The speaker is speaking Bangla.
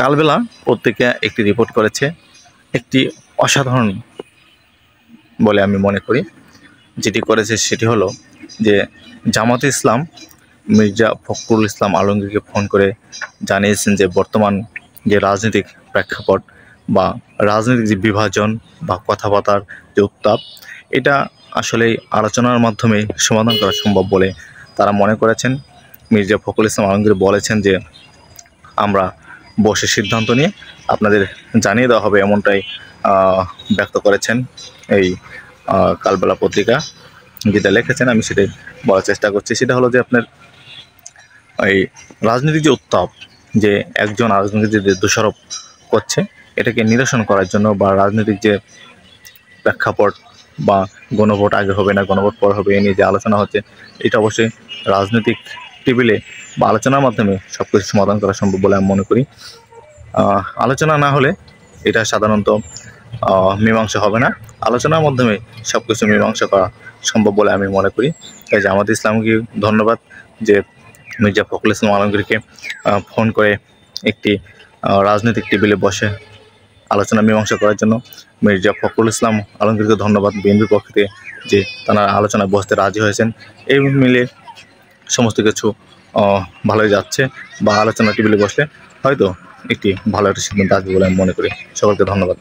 কালবেলা পত্রিকা একটি রিপোর্ট করেছে, একটি অসাধারণ বলে আমি মনে করি। যেটি করেছে সেটি হলো যে জামাতে ইসলাম মির্জা ফখরুল ইসলাম আলমগীরকে ফোন করে জানিয়েছেন যে বর্তমান যে রাজনৈতিক প্রেক্ষাপট বা রাজনৈতিক যে বিভাজন বা কথাবার্তার যে উত্তাপ, এটা আসলে আলোচনার মাধ্যমে সমাধান করা সম্ভব বলে তারা মনে করেছেন। মির্জা ফখরুল ইসলাম আলমগীর বলেছেন যে আমরা বসে সিদ্ধান্ত নিয়ে আপনাদের জানিয়ে দেওয়া হবে, এমনটাই ব্যক্ত করেছেন এই কালবেলা পত্রিকা যেটা লিখেছেন। আমি সেটাই বলার চেষ্টা করছি। সেটা হলো যে আপনার এই রাজনৈতিক যে উত্তাপ, যে একজন আরেকজনকে যে দোষারোপ করছে, এটাকে নিরসন করার জন্য বা রাজনৈতিক যে প্রেক্ষাপট বা গণভোট আগে হবে না গণভোট পর হবে এ নিয়ে যে আলোচনা হচ্ছে, এটা অবশ্যই রাজনৈতিক টেবিলে বা আলোচনার মাধ্যমে সব কিছু সমাধান করা সম্ভব বলে আমি মনে করি। আলোচনা না হলে এটা সাধারণত মীমাংসা হবে না। আলোচনার মাধ্যমে সব কিছু মীমাংসা করা সম্ভব বলে আমি মনে করি। তাই জামাতে ইসলামকে ধন্যবাদ যে মির্জা ফখরুল ইসলাম আলমগীরকে ফোন করে একটি রাজনৈতিক টেবিলে বসে আলোচনা মীমাংসা করার জন্য। মির্জা ফখরুল ইসলাম আলমগীরকে ধন্যবাদ বিএনপির পক্ষ থেকে যে তারা আলোচনায় বসতে রাজি হয়েছেন। এই মিলে সমস্ত কিছু ভালোই যাচ্ছে বা আলোচনা টেবিলে বসলে হয়তো একটি ভালো একটা সিদ্ধান্ত আসবে বলে আমি মনে করি। সকলকে ধন্যবাদ।